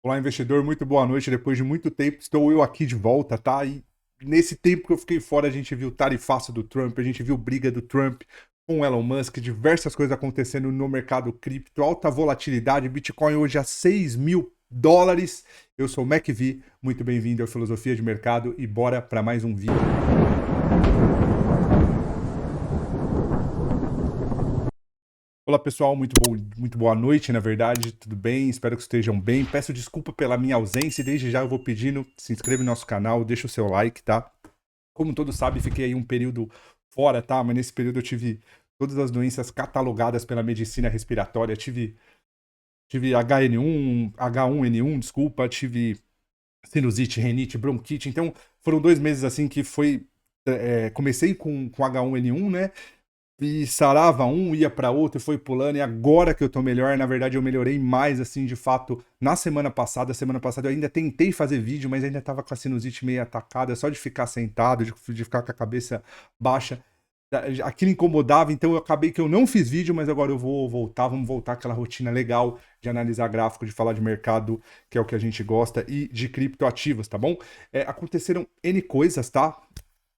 Olá, investidor, muito boa noite. Depois de muito tempo, estou eu aqui de volta, tá? E nesse tempo que eu fiquei fora, a gente viu tarifaço do Trump, a gente viu briga do Trump com o Elon Musk, diversas coisas acontecendo no mercado cripto, alta volatilidade, Bitcoin hoje a 6 mil dólares. Eu sou o MacV, muito bem-vindo ao Filosofia de Mercado e bora para mais um vídeo. Olá pessoal, muito boa noite, na verdade, tudo bem? Espero que estejam bem. Peço desculpa pela minha ausência e desde já eu vou pedindo, se inscreva no nosso canal, deixa o seu like, tá? Como todos sabem, fiquei aí um período fora, tá? Mas nesse período eu tive todas as doenças catalogadas pela medicina respiratória. Tive H1N1, desculpa, tive sinusite, renite, bronquite. Então foram 2 meses assim que foi. Comecei com H1N1, né? E sarava um, ia para outro e foi pulando. E agora que eu tô melhor, na verdade eu melhorei mais, assim, de fato, na semana passada. Semana passada eu ainda tentei fazer vídeo, mas ainda tava com a sinusite meio atacada, só de ficar sentado, de ficar com a cabeça baixa. Aquilo incomodava, então eu acabei que eu não fiz vídeo, mas agora eu vou voltar, vamos voltar àquela rotina legal de analisar gráfico, de falar de mercado, que é o que a gente gosta, e de criptoativos, tá bom? Aconteceram N coisas, tá?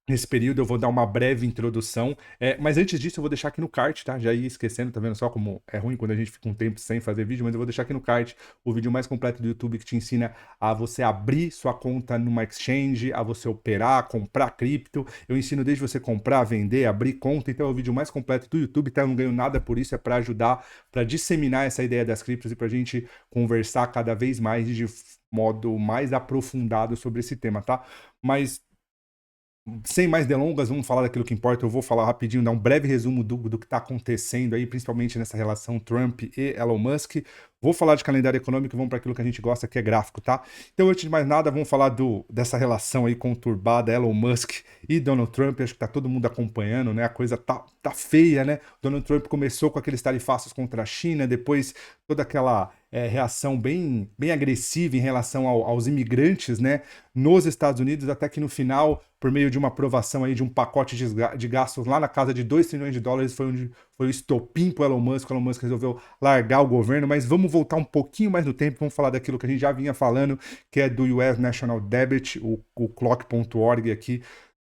Nesse período eu vou dar uma breve introdução, mas antes disso eu vou deixar aqui no card, tá? Já ia esquecendo, tá vendo só como é ruim quando a gente fica um tempo sem fazer vídeo, mas eu vou deixar aqui no card o vídeo mais completo do YouTube que te ensina a você abrir sua conta numa exchange, a você operar, comprar cripto. Eu ensino desde você comprar, vender, abrir conta, então é o vídeo mais completo do YouTube, tá? Eu não ganho nada por isso, é para ajudar, para disseminar essa ideia das criptos e pra gente conversar cada vez mais de modo mais aprofundado sobre esse tema, tá? Mas sem mais delongas, vamos falar daquilo que importa. Eu vou falar rapidinho, dar um breve resumo do que está acontecendo aí, principalmente nessa relação Trump e Elon Musk. Vou falar de calendário econômico e vamos para aquilo que a gente gosta, que é gráfico, tá? Então, antes de mais nada, vamos falar dessa relação aí conturbada, Elon Musk e Donald Trump. Acho que tá todo mundo acompanhando, né? A coisa tá feia, né? Donald Trump começou com aqueles tarifaços contra a China, depois toda aquela reação bem agressiva em relação aos imigrantes, né? Nos Estados Unidos, até que no final, por meio de uma aprovação aí de um pacote de gastos lá na casa de 2 trilhões de dólares, foi onde foi o estopim para o Elon Musk. O Elon Musk resolveu largar o governo, mas vamos voltar um pouquinho mais no tempo, vamos falar daquilo que a gente já vinha falando, que é do US National Debt, o clock.org aqui,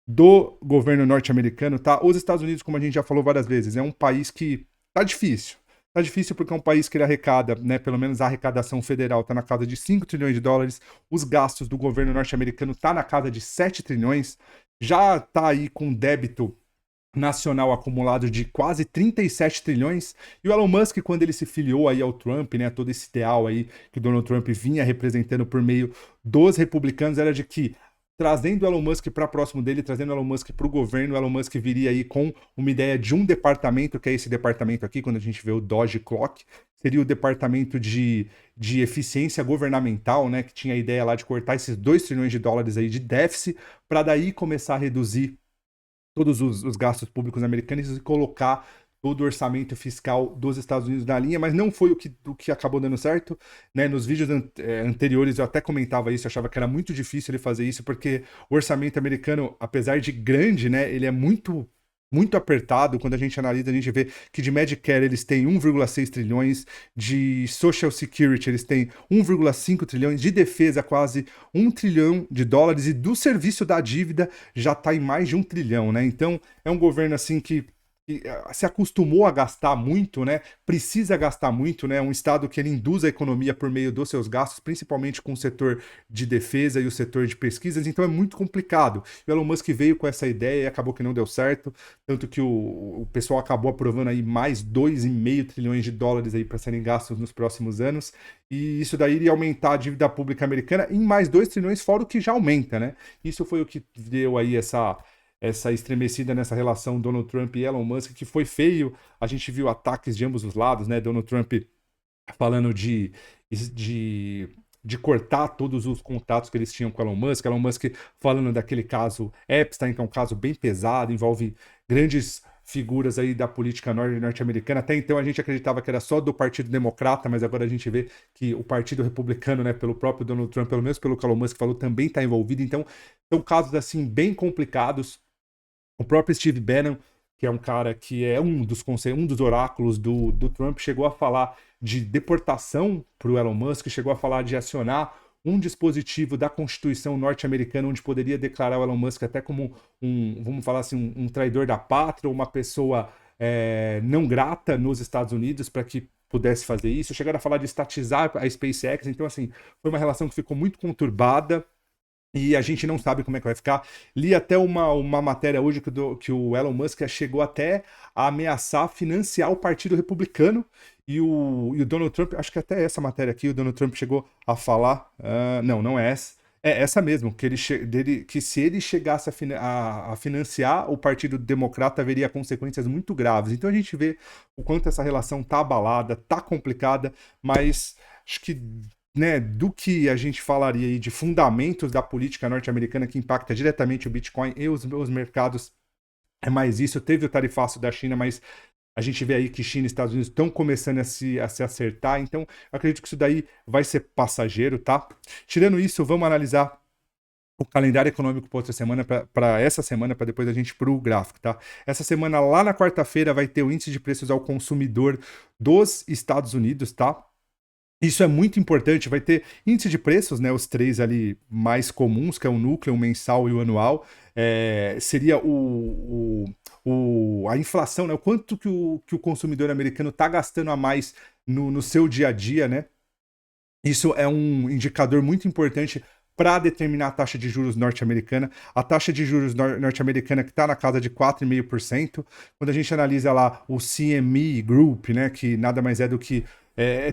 do governo norte-americano, tá? Os Estados Unidos, como a gente já falou várias vezes, é um país que tá difícil. Tá difícil porque é um país que ele arrecada, né? Pelo menos a arrecadação federal tá na casa de 5 trilhões de dólares. Os gastos do governo norte-americano tá na casa de 7 trilhões. Já tá aí com débito nacional acumulado de quase 37 trilhões. E o Elon Musk, quando ele se filiou aí ao Trump, né, todo esse ideal aí que o Donald Trump vinha representando por meio dos republicanos, era de que trazendo o Elon Musk para próximo dele, trazendo o Elon Musk para o governo, o Elon Musk viria aí com uma ideia de um departamento, que é esse departamento aqui, quando a gente vê o Doge Clock, seria o departamento de eficiência governamental, né, que tinha a ideia lá de cortar esses 2 trilhões de dólares aí de déficit, para daí começar a reduzir todos os gastos públicos americanos e colocar todo o orçamento fiscal dos Estados Unidos na linha, mas não foi o que acabou dando certo, né? Nos vídeos anteriores eu até comentava isso, eu achava que era muito difícil ele fazer isso, porque o orçamento americano, apesar de grande, né, ele é muito apertado. Quando a gente analisa, a gente vê que de Medicare eles têm 1,6 trilhões, de Social Security eles têm 1,5 trilhões, de defesa quase 1 trilhão de dólares e do serviço da dívida já está em mais de 1 trilhão, né? Então é um governo assim que se acostumou a gastar muito, né? Precisa gastar muito, né? Um estado que ele induz a economia por meio dos seus gastos, principalmente com o setor de defesa e o setor de pesquisas, então é muito complicado. O Elon Musk veio com essa ideia e acabou que não deu certo, tanto que o pessoal acabou aprovando aí mais 2,5 trilhões de dólares aí para serem gastos nos próximos anos, e isso daí iria aumentar a dívida pública americana em mais 2 trilhões, fora o que já aumenta, né? Isso foi o que deu aí essa estremecida nessa relação Donald Trump e Elon Musk, que foi feio. A gente viu ataques de ambos os lados, né? Donald Trump falando de, de cortar todos os contatos que eles tinham com Elon Musk falando daquele caso Epstein, que é um caso bem pesado, envolve grandes figuras aí da política norte-americana. Até então a gente acreditava que era só do Partido Democrata, mas agora a gente vê que o Partido Republicano, né, pelo próprio Donald Trump, pelo menos pelo que Elon Musk falou, também está envolvido. Então, são casos assim bem complicados. O próprio Steve Bannon, que é um cara que é um dos oráculos do Trump, chegou a falar de deportação para o Elon Musk, chegou a falar de acionar um dispositivo da Constituição norte-americana onde poderia declarar o Elon Musk até como vamos falar assim, um traidor da pátria, uma pessoa não grata nos Estados Unidos para que pudesse fazer isso. Chegaram a falar de estatizar a SpaceX, então assim, foi uma relação que ficou muito conturbada. E a gente não sabe como é que vai ficar. Li até uma matéria hoje que o Elon Musk chegou até a ameaçar financiar o Partido Republicano. E o Donald Trump, acho que até essa matéria aqui, o Donald Trump chegou a falar. Não é essa. É essa mesmo, que se ele chegasse a financiar o Partido Democrata, haveria consequências muito graves. Então a gente vê o quanto essa relação tá abalada, tá complicada, mas acho que né, do que a gente falaria aí de fundamentos da política norte-americana que impacta diretamente o Bitcoin e os mercados, é mais isso. Teve o tarifaço da China, mas a gente vê aí que China e Estados Unidos estão começando a se acertar, então eu acredito que isso daí vai ser passageiro, tá? Tirando isso, vamos analisar o calendário econômico para outra semana, para essa semana, para depois a gente para o gráfico, tá? Essa semana, lá na quarta-feira, vai ter o índice de preços ao consumidor dos Estados Unidos, tá? Isso é muito importante, vai ter índice de preços, né? Os três ali mais comuns, que é o núcleo, o mensal e o anual. Seria a inflação, né? O quanto que o consumidor americano está gastando a mais no seu dia a dia, né? Isso é um indicador muito importante para determinar a taxa de juros norte-americana. A taxa de juros norte-americana que está na casa de 4,5%. Quando a gente analisa lá o CME Group, né, que nada mais é do que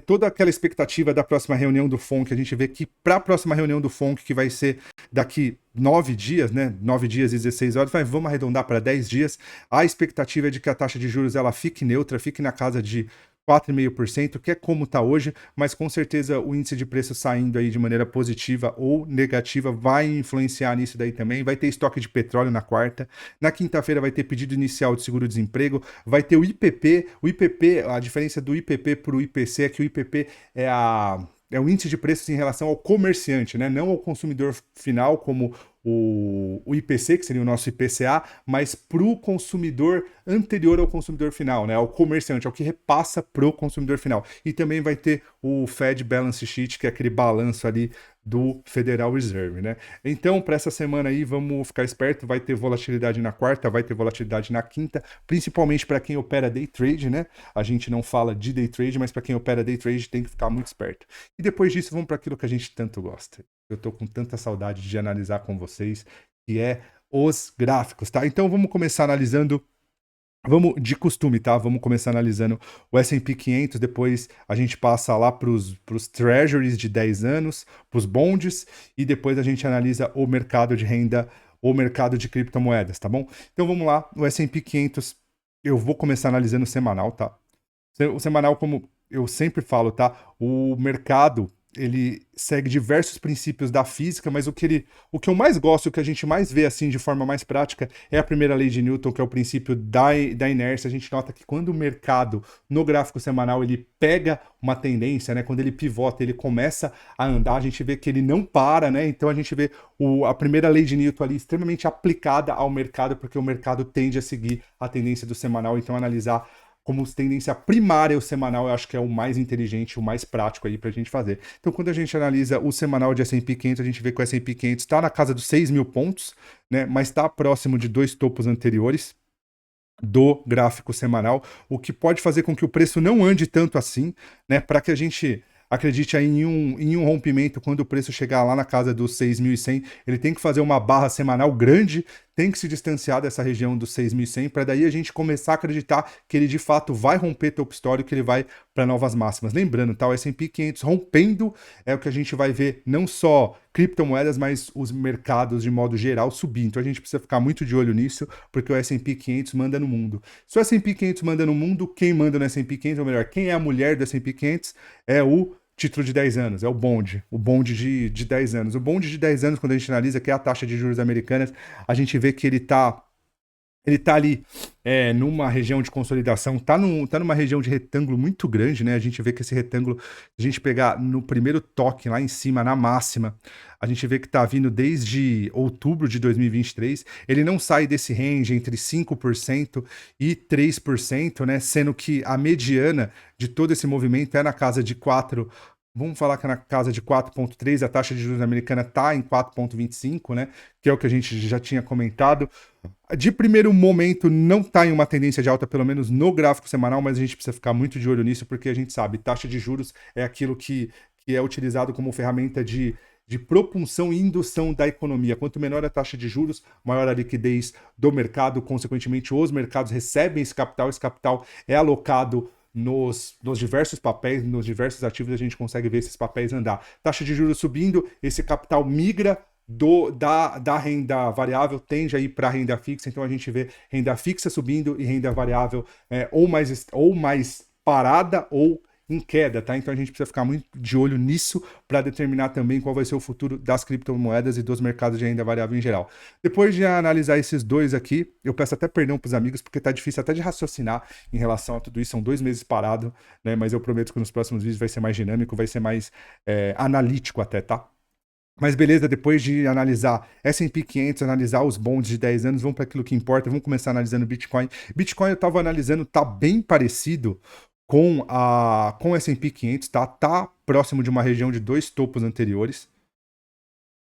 toda aquela expectativa da próxima reunião do FONC, a gente vê que para a próxima reunião do FONC, que vai ser daqui 9 dias, né? 9 dias e 16 horas, vamos arredondar para 10 dias. A expectativa é de que a taxa de juros ela fique neutra, fique na casa de 4,5%, que é como está hoje, mas com certeza o índice de preço saindo aí de maneira positiva ou negativa vai influenciar nisso daí também. Vai ter estoque de petróleo na quarta. Na quinta-feira vai ter pedido inicial de seguro-desemprego, vai ter o IPP. O IPP, a diferença do IPP para o IPC é que o IPP é o índice de preços em relação ao comerciante, né? Não ao consumidor final, como o IPC, que seria o nosso IPCA, mas para o consumidor anterior ao consumidor final, né? Ao comerciante, ao que repassa para o consumidor final. E também vai ter o Fed Balance Sheet, que é aquele balanço ali do Federal Reserve, né? Então, para essa semana aí, vamos ficar esperto, vai ter volatilidade na quarta, vai ter volatilidade na quinta, principalmente para quem opera day trade, né? A gente não fala de day trade, mas para quem opera day trade tem que ficar muito esperto. E depois disso, vamos para aquilo que a gente tanto gosta. Eu tô com tanta saudade de analisar com vocês, que é os gráficos, tá? Então vamos começar analisando, vamos de costume, tá? Vamos começar analisando o S&P 500, depois a gente passa lá para os treasuries de 10 anos, para os bonds, e depois a gente analisa o mercado de renda, o mercado de criptomoedas, tá bom? Então vamos lá, o S&P 500, eu vou começar analisando o semanal, tá? O semanal, como eu sempre falo, tá? O mercado ele segue diversos princípios da física, mas o que eu mais gosto, o que a gente mais vê assim de forma mais prática é a primeira lei de Newton, que é o princípio da inércia. A gente nota que quando o mercado no gráfico semanal ele pega uma tendência, né, quando ele pivota, ele começa a andar, a gente vê que ele não para, né? Então a gente vê a primeira lei de Newton ali extremamente aplicada ao mercado, porque o mercado tende a seguir a tendência do semanal, então analisar como tendência primária o semanal, eu acho que é o mais inteligente, o mais prático aí pra gente fazer. Então, quando a gente analisa o semanal de S&P 500, a gente vê que o S&P 500 está na casa dos 6.000 pontos, né, mas está próximo de dois topos anteriores do gráfico semanal, o que pode fazer com que o preço não ande tanto assim, né, para que a gente acredite aí em um rompimento quando o preço chegar lá na casa dos 6.100, ele tem que fazer uma barra semanal grande, tem que se distanciar dessa região dos 6.100 para daí a gente começar a acreditar que ele de fato vai romper topo histórico, que ele vai para novas máximas. Lembrando, tá, o S&P 500 rompendo é o que a gente vai ver não só criptomoedas, mas os mercados de modo geral subir. Então a gente precisa ficar muito de olho nisso, porque o S&P 500 manda no mundo. Se o S&P 500 manda no mundo, quem manda no S&P 500, ou melhor, quem é a mulher do S&P 500 é o título de 10 anos, é o bonde de 10 anos. O bonde de 10 anos, quando a gente analisa que é a taxa de juros americanas, a gente vê que ele Ele está ali numa região de consolidação, tá numa região de retângulo muito grande, né? A gente vê que esse retângulo, se a gente pegar no primeiro toque lá em cima, na máxima, a gente vê que está vindo desde outubro de 2023. Ele não sai desse range entre 5% e 3%, né? Sendo que a mediana de todo esse movimento é na casa de 4. Vamos falar que é na casa de 4,3, a taxa de juros americana está em 4,25, né? Que é o que a gente já tinha comentado. De primeiro momento, não está em uma tendência de alta, pelo menos no gráfico semanal, mas a gente precisa ficar muito de olho nisso, porque a gente sabe, taxa de juros é aquilo que é utilizado como ferramenta de propulsão e indução da economia. Quanto menor a taxa de juros, maior a liquidez do mercado, consequentemente, os mercados recebem esse capital é alocado nos diversos papéis, nos diversos ativos, a gente consegue ver esses papéis andar. Taxa de juros subindo, esse capital migra da renda variável, tende a ir para a renda fixa, então a gente vê renda fixa subindo e renda variável ou mais parada ou em queda, tá? Então a gente precisa ficar muito de olho nisso para determinar também qual vai ser o futuro das criptomoedas e dos mercados de renda variável em geral. Depois de analisar esses dois aqui, eu peço até perdão para os amigos, porque tá difícil até de raciocinar em relação a tudo isso, são 2 meses parado, né? Mas eu prometo que nos próximos vídeos vai ser mais dinâmico, vai ser mais analítico até, tá? Mas beleza, depois de analisar S&P 500, analisar os bonds de 10 anos, vamos para aquilo que importa, vamos começar analisando Bitcoin. Bitcoin eu estava analisando, tá bem parecido com o S&P 500, tá próximo de uma região de 2 topos anteriores.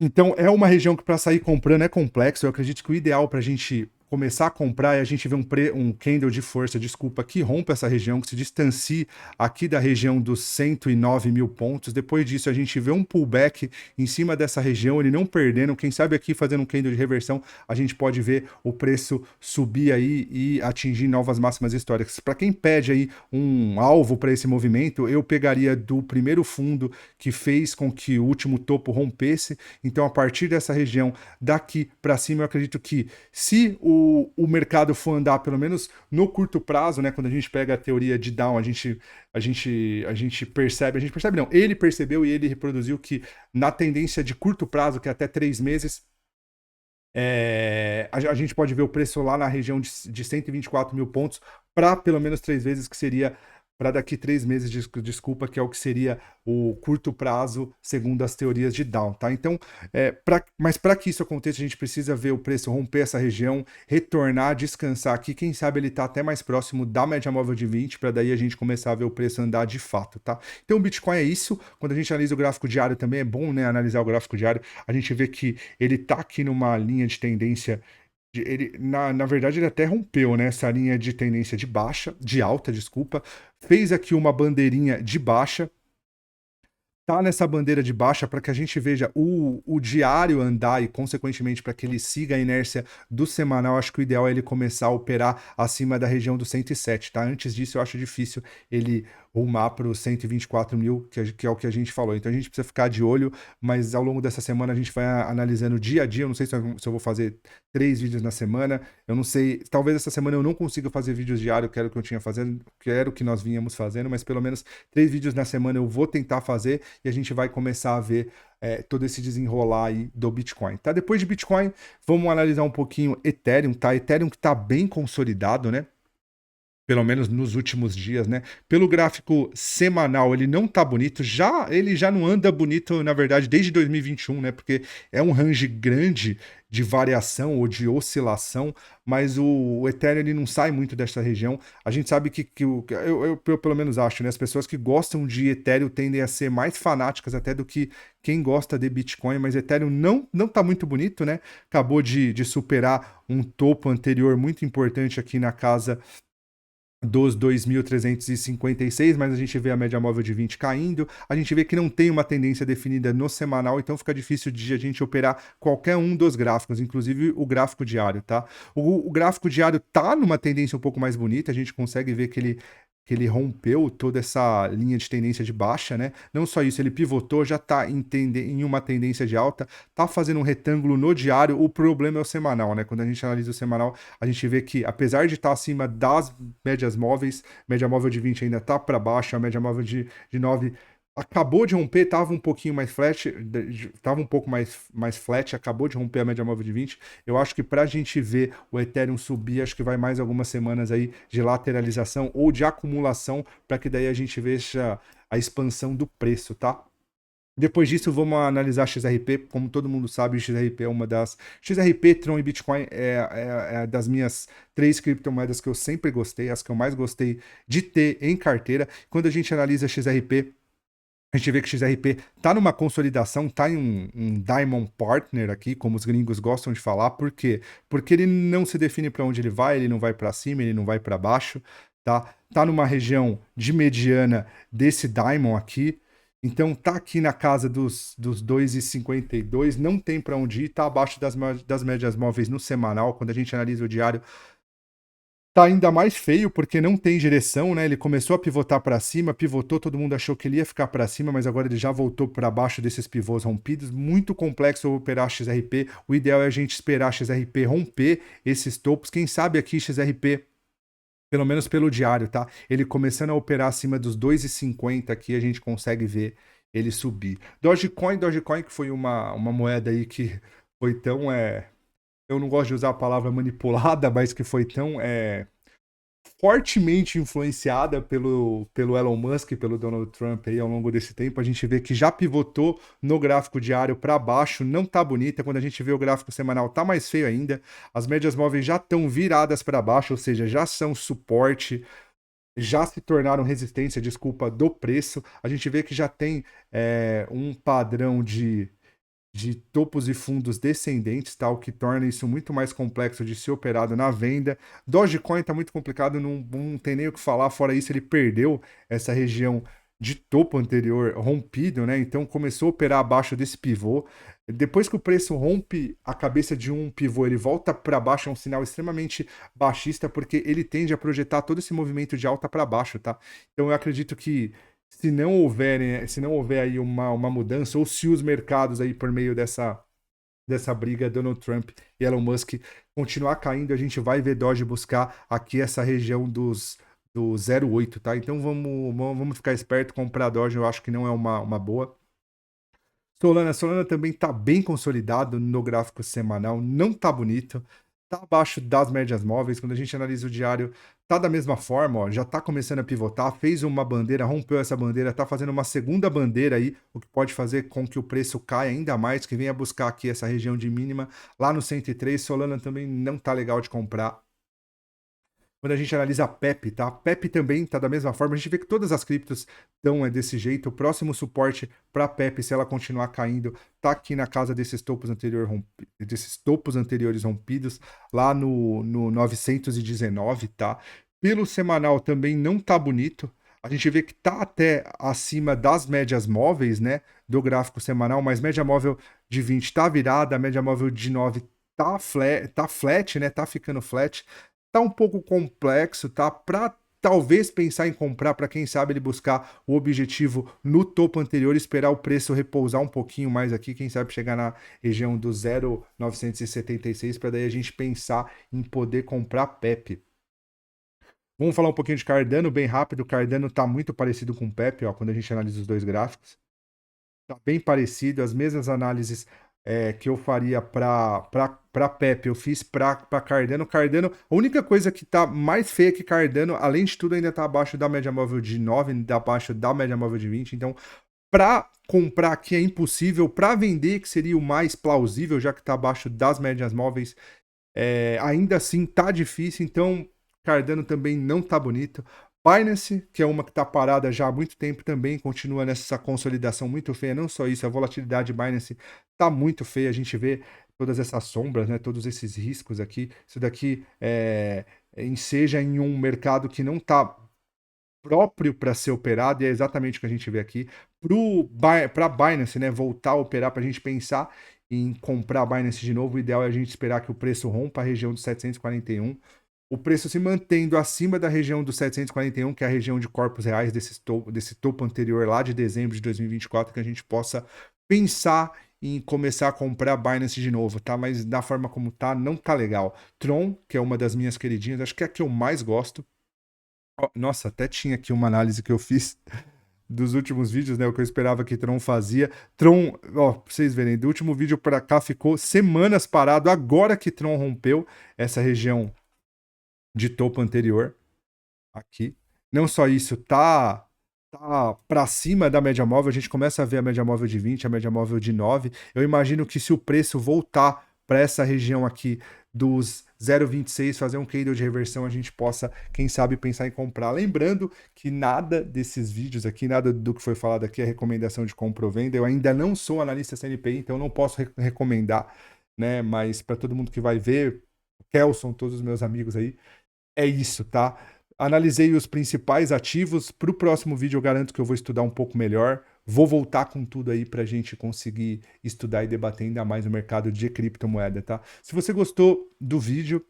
Então é uma região que para sair comprando é complexo. Eu acredito que o ideal para a gente começar a comprar é a gente ver um candle de força, desculpa, que rompa essa região, que se distancie aqui da região dos 109 mil pontos. Depois disso, a gente vê um pullback em cima dessa região, ele não perdendo. Quem sabe aqui fazendo um candle de reversão, a gente pode ver o preço subir aí e atingir novas máximas históricas. Para quem pede aí um alvo para esse movimento, eu pegaria do primeiro fundo que fez com que o último topo rompesse. Então, a partir dessa região daqui para cima, eu acredito que se o mercado for andar, pelo menos no curto prazo, né? Quando a gente pega a teoria de Down, a gente percebe não, ele percebeu e ele reproduziu que na tendência de curto prazo, que é até 3 meses, a gente pode ver o preço lá na região de 124 mil pontos para pelo menos 3 vezes, que seria para daqui 3 meses, desculpa, que é o que seria o curto prazo, segundo as teorias de Down, tá? Então, mas para que isso aconteça, a gente precisa ver o preço romper essa região, retornar, descansar aqui, quem sabe ele tá até mais próximo da média móvel de 20, para daí a gente começar a ver o preço andar de fato, tá? Então, o Bitcoin é isso. Quando a gente analisa o gráfico diário também é bom, né, analisar o gráfico diário, a gente vê que ele tá aqui numa linha de tendência. Na verdade, ele até rompeu, né, essa linha de tendência de alta, desculpa, fez aqui uma bandeirinha de baixa, tá nessa bandeira de baixa para que a gente veja o diário andar e, consequentemente, para que ele siga a inércia do semanal. Acho que o ideal é ele começar a operar acima da região do 107, tá? Antes disso, eu acho difícil ele rumar para os 124 mil, que é o que a gente falou. Então a gente precisa ficar de olho, mas ao longo dessa semana a gente vai analisando dia a dia. Eu não sei se eu vou fazer 3 vídeos na semana, eu não sei, talvez essa semana eu não consiga fazer vídeos diários, que era o que eu tinha fazendo, que era o que nós vínhamos fazendo, mas pelo menos 3 vídeos na semana eu vou tentar fazer e a gente vai começar a ver todo esse desenrolar aí do Bitcoin, tá? Depois de Bitcoin, vamos analisar um pouquinho Ethereum, tá? Ethereum que tá bem consolidado, né? Pelo menos nos últimos dias, né? Pelo gráfico semanal, ele não tá bonito, ele já não anda bonito, na verdade, desde 2021, né? Porque é um range grande de variação ou de oscilação, mas o Ethereum ele não sai muito dessa região. A gente sabe que eu pelo menos acho, né? As pessoas que gostam de Ethereum tendem a ser mais fanáticas até do que quem gosta de Bitcoin, mas Ethereum não tá muito bonito, né? Acabou de superar um topo anterior muito importante aqui na casa dos 2.356, mas a gente vê a média móvel de 20 caindo, a gente vê que não tem uma tendência definida no semanal, então fica difícil de a gente operar qualquer um dos gráficos, inclusive o gráfico diário, tá? O gráfico diário tá numa tendência um pouco mais bonita, a gente consegue ver que ele rompeu toda essa linha de tendência de baixa, né? Não só isso, ele pivotou, já tá em uma tendência de alta, tá fazendo um retângulo no diário, o problema é o semanal, né? Quando a gente analisa o semanal, a gente vê que, apesar de estar acima das médias móveis, média móvel de 20 ainda tá para baixo, a média móvel de 9 Acabou de romper, tava um pouquinho mais flat, tava um pouco mais flat, acabou de romper a média móvel de 20. Eu acho que pra gente ver o Ethereum subir, acho que vai mais algumas semanas aí de lateralização ou de acumulação, para que daí a gente veja a expansão do preço, tá? Depois disso, vamos analisar XRP. Como todo mundo sabe, XRP é uma das. XRP, Tron e Bitcoin é das minhas 3 criptomoedas que eu sempre gostei, as que eu mais gostei de ter em carteira. Quando a gente analisa XRP, a gente vê que XRP está numa consolidação, está em um Diamond Partner aqui, como os gringos gostam de falar. Por quê? Porque ele não se define para onde ele não vai para cima, ele não vai para baixo, tá? Tá numa região de mediana desse Diamond aqui. Então tá aqui na casa dos 2,52, não tem para onde ir, tá abaixo das médias móveis no semanal. Quando a gente analisa o diário, tá ainda mais feio porque não tem direção, né? Ele começou a pivotar para cima, pivotou, todo mundo achou que ele ia ficar para cima, mas agora ele já voltou para baixo desses pivôs rompidos. Muito complexo operar XRP. O ideal é a gente esperar XRP romper esses topos. Quem sabe aqui XRP, pelo menos pelo diário, tá? Ele começando a operar acima dos 2,50 aqui, a gente consegue ver ele subir. Dogecoin que foi uma moeda aí que foi tão eu não gosto de usar a palavra manipulada, mas que foi tão fortemente influenciada pelo Elon Musk e pelo Donald Trump aí ao longo desse tempo. A gente vê que já pivotou no gráfico diário para baixo, não tá bonita. Quando a gente vê o gráfico semanal, tá mais feio ainda. As médias móveis já estão viradas para baixo, ou seja, já são suporte, já se tornaram resistência, desculpa, do preço. A gente vê que já tem um padrão de topos e fundos descendentes, tá? O que torna isso muito mais complexo de ser operado na venda. Dogecoin está muito complicado, não tem nem o que falar. Fora isso, ele perdeu essa região de topo anterior rompido, né? Então começou a operar abaixo desse pivô. Depois que o preço rompe a cabeça de um pivô, ele volta para baixo, é um sinal extremamente baixista, porque ele tende a projetar todo esse movimento de alta para baixo, tá? Então eu acredito que se não houver aí uma mudança, ou se os mercados aí por meio dessa briga Donald Trump e Elon Musk continuar caindo, a gente vai ver Doge buscar aqui essa região do 0,8, tá? Então vamos ficar esperto, comprar Doge eu acho que não é uma boa. Solana também tá bem consolidado no gráfico semanal, não tá bonito, tá abaixo das médias móveis. Quando a gente analisa o diário, tá da mesma forma, ó, já tá começando a pivotar, fez uma bandeira, rompeu essa bandeira, tá fazendo uma segunda bandeira aí, o que pode fazer com que o preço caia ainda mais, que venha buscar aqui essa região de mínima lá no 103. Solana também não tá legal de comprar. Quando a gente analisa a PEP, tá? A PEP também tá da mesma forma. A gente vê que todas as criptos estão desse jeito. O próximo suporte para a PEP, se ela continuar caindo, tá aqui na casa desses topos anteriores rompidos, lá no 919, tá? Pelo semanal também não tá bonito. A gente vê que tá até acima das médias móveis, né? Do gráfico semanal, mas média móvel de 20 tá virada, a média móvel de 9 tá flat, né? Tá ficando flat. Tá um pouco complexo, tá? Para talvez pensar em comprar, para quem sabe ele buscar o objetivo no topo anterior, esperar o preço repousar um pouquinho mais aqui, quem sabe chegar na região do 0,976 para daí a gente pensar em poder comprar PEP. Vamos falar um pouquinho de Cardano, bem rápido. Cardano tá muito parecido com o PEP, ó, quando a gente analisa os dois gráficos. Tá bem parecido, as mesmas análises que eu faria para Pepe, eu fiz para Cardano. Cardano, a única coisa que tá mais feia que Cardano, além de tudo, ainda tá abaixo da média móvel de 9, abaixo da média móvel de 20. Então, para comprar aqui é impossível, para vender, que seria o mais plausível, já que tá abaixo das médias móveis, ainda assim tá difícil. Então, Cardano também não tá bonito. Binance, que é uma que está parada já há muito tempo, também continua nessa consolidação muito feia. Não só isso, a volatilidade Binance está muito feia. A gente vê todas essas sombras, né, todos esses riscos aqui. Isso daqui enseja em um mercado que não está próprio para ser operado, e é exatamente o que a gente vê aqui. Para a Binance, né, voltar a operar, para a gente pensar em comprar a Binance de novo, o ideal é a gente esperar que o preço rompa a região dos 741. O preço se mantendo acima da região dos 741, que é a região de corpos reais desse topo anterior lá de dezembro de 2024, que a gente possa pensar em começar a comprar Binance de novo, tá? Mas da forma como tá, não tá legal. Tron, que é uma das minhas queridinhas, acho que é a que eu mais gosto. Nossa, até tinha aqui uma análise que eu fiz dos últimos vídeos, né? O que eu esperava que Tron fazia. Tron, ó, pra vocês verem, do último vídeo pra cá ficou semanas parado. Agora que Tron rompeu essa região de topo anterior aqui. Não só isso, tá para cima da média móvel, a gente começa a ver a média móvel de 20, a média móvel de 9. Eu imagino que se o preço voltar para essa região aqui dos 0,26, fazer um candle de reversão, a gente possa, quem sabe, pensar em comprar. Lembrando que nada desses vídeos aqui, nada do que foi falado aqui é recomendação de compra ou venda. Eu ainda não sou analista CNPI, então não posso recomendar, né? Mas para todo mundo que vai ver, Kelson, todos os meus amigos aí, é isso, tá? Analisei os principais ativos. Para o próximo vídeo eu garanto que eu vou estudar um pouco melhor. Vou voltar com tudo aí para a gente conseguir estudar e debater ainda mais o mercado de criptomoeda, tá? Se você gostou do vídeo,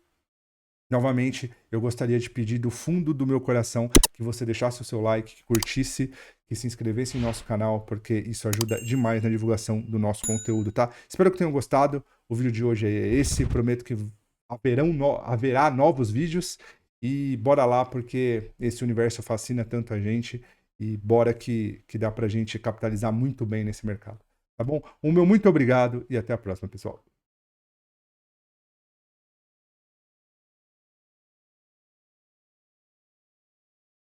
novamente, eu gostaria de pedir do fundo do meu coração que você deixasse o seu like, que curtisse, que se inscrevesse em nosso canal, porque isso ajuda demais na divulgação do nosso conteúdo, tá? Espero que tenham gostado. O vídeo de hoje é esse. Prometo que haverá novos vídeos. E bora lá, porque esse universo fascina tanto a gente. E bora que dá pra gente capitalizar muito bem nesse mercado. Tá bom? O meu muito obrigado e até a próxima, pessoal.